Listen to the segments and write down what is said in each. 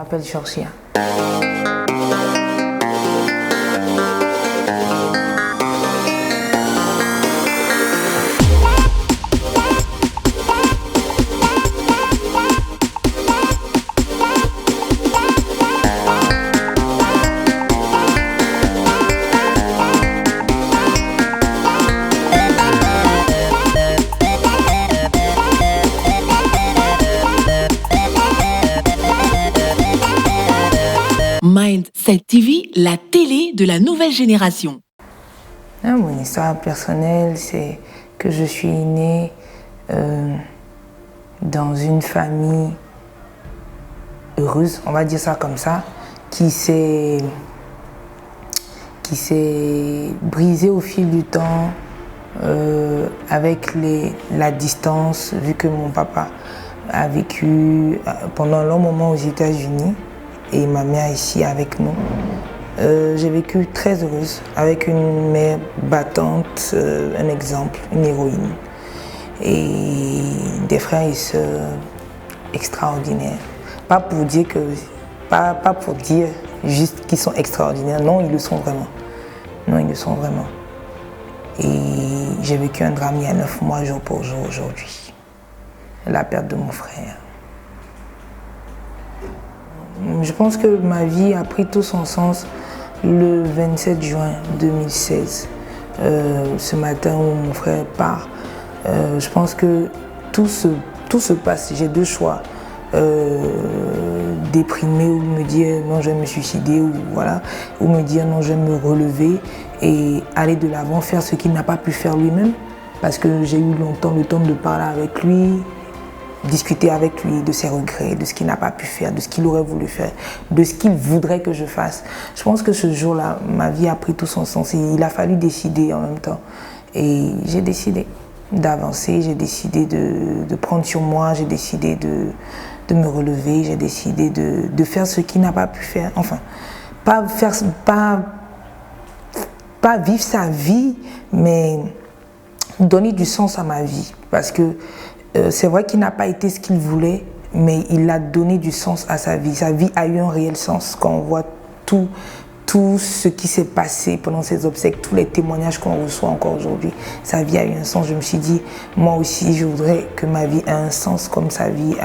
m'appelle Georgia. Mindset TV, la télé de la nouvelle génération. Mon histoire personnelle, c'est que je suis née dans une famille heureuse, on va dire ça comme ça, qui s'est brisée au fil du temps avec la distance, vu que mon papa a vécu pendant un long moment aux États-Unis et ma mère ici avec nous. J'ai vécu très heureuse avec une mère battante, un exemple, une héroïne. Et des frères et sœurs extraordinaires. Pas pour dire juste qu'ils sont extraordinaires, non, ils le sont vraiment. Non, ils le sont vraiment. Et j'ai vécu un drame il y a 9 mois jour pour jour aujourd'hui. La perte de mon frère. Je pense que ma vie a pris tout son sens le 27 juin 2016. Ce matin où mon frère part, je pense que tout se passe. J'ai deux choix. Déprimer ou me dire non, je vais me suicider ou me dire non, je vais me relever et aller de l'avant, faire ce qu'il n'a pas pu faire lui-même, parce que j'ai eu longtemps le temps de parler avec lui, discuter avec lui de ses regrets, de ce qu'il n'a pas pu faire, de ce qu'il aurait voulu faire, de ce qu'il voudrait que je fasse. Je pense que ce jour-là, ma vie a pris tout son sens et il a fallu décider en même temps. Et j'ai décidé d'avancer, j'ai décidé de prendre sur moi, j'ai décidé de me relever, j'ai décidé de faire ce qu'il n'a pas pu faire. Enfin, pas vivre sa vie, mais donner du sens à ma vie. Parce que c'est vrai qu'il n'a pas été ce qu'il voulait, mais il a donné du sens à sa vie. Sa vie a eu un réel sens quand on voit tout ce qui s'est passé pendant ses obsèques, tous les témoignages qu'on reçoit encore aujourd'hui. Sa vie a eu un sens. Je me suis dit, moi aussi, je voudrais que ma vie ait un sens comme sa vie,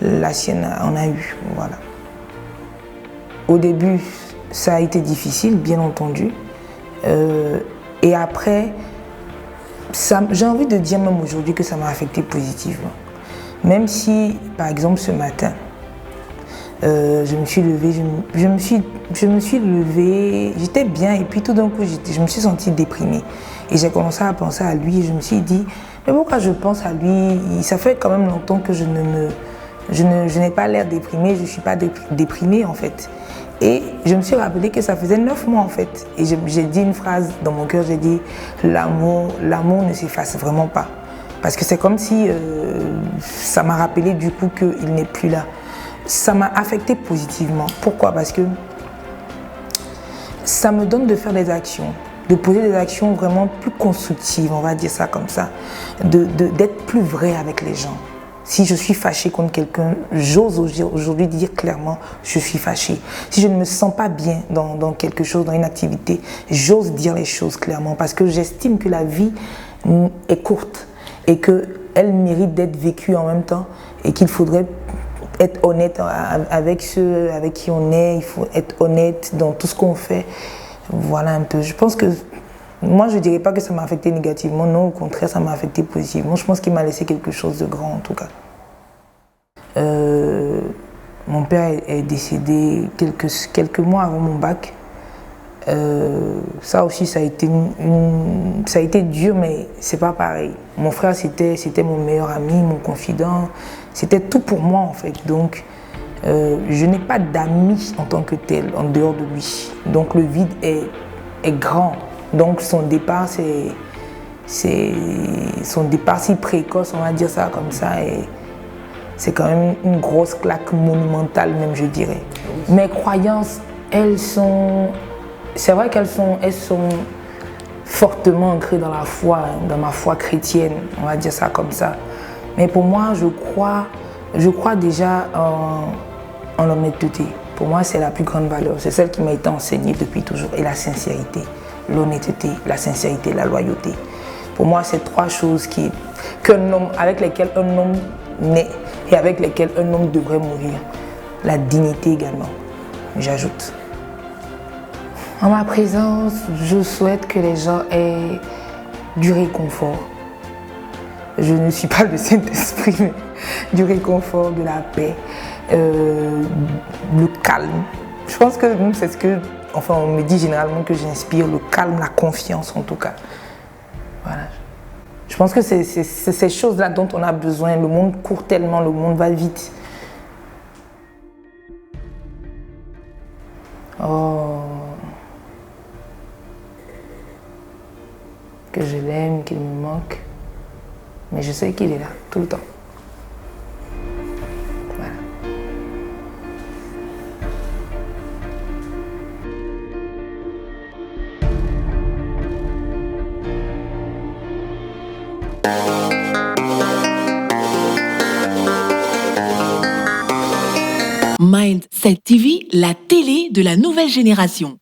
la sienne en a eu. Voilà. Au début, ça a été difficile, bien entendu. Et après, j'ai envie de dire même aujourd'hui que ça m'a affecté positivement. Même si, par exemple, ce matin, je me suis levée, j'étais bien et puis tout d'un coup, je me suis sentie déprimée. Et j'ai commencé à penser à lui et je me suis dit, mais pourquoi je pense à lui? Ça fait quand même longtemps que je n'ai pas l'air déprimée, je ne suis pas déprimée en fait. Et je me suis rappelé que ça faisait 9 mois en fait. Et j'ai dit une phrase dans mon cœur, j'ai dit l'amour ne s'efface vraiment pas. Parce que c'est comme si ça m'a rappelé du coup qu'il n'est plus là. Ça m'a affecté positivement. Pourquoi? Parce que ça me donne de faire des actions, de poser des actions vraiment plus constructives, on va dire ça comme ça, d'être plus vrai avec les gens. Si je suis fâchée contre quelqu'un, j'ose aujourd'hui dire clairement je suis fâchée. Si je ne me sens pas bien dans quelque chose, dans une activité, j'ose dire les choses clairement parce que j'estime que la vie est courte et qu'elle mérite d'être vécue en même temps et qu'il faudrait être honnête avec ceux avec qui on est, il faut être honnête dans tout ce qu'on fait. Voilà un peu. Je pense que moi, je ne dirais pas que ça m'a affecté négativement, non, au contraire, ça m'a affecté positivement. Je pense qu'il m'a laissé quelque chose de grand, en tout cas. Mon père est décédé quelques mois avant mon bac. Ça aussi, ça a été dur, mais c'est pas pareil. Mon frère, c'était mon meilleur ami, mon confident. C'était tout pour moi, en fait. Donc, je n'ai pas d'amis en tant que tel, en dehors de lui. Donc, le vide est grand. Donc son départ, si précoce, on va dire ça comme ça, et c'est quand même une grosse claque monumentale même, je dirais. Mes croyances, c'est vrai qu'elles sont fortement ancrées dans la foi, dans ma foi chrétienne, on va dire ça comme ça. Mais pour moi, je crois déjà en l'honnêteté. Pour moi, c'est la plus grande valeur. C'est celle qui m'a été enseignée depuis toujours. Et la sincérité, l'honnêteté, la sincérité, la loyauté. Pour moi, c'est trois choses avec lesquelles un homme naît et avec lesquelles un homme devrait mourir. La dignité également, j'ajoute. En ma présence, je souhaite que les gens aient du réconfort. Je ne suis pas le Saint-Esprit, mais du réconfort, de la paix, le calme. Je pense que c'est ce que, on me dit généralement que j'inspire, le calme, la confiance en tout cas. Voilà. Je pense que c'est ces choses-là dont on a besoin. Le monde court tellement, le monde va vite. Oh. Que je l'aime, qu'il me manque. Mais je sais qu'il est là, tout le temps. Voilà. Mindset TV, la télé de la nouvelle génération.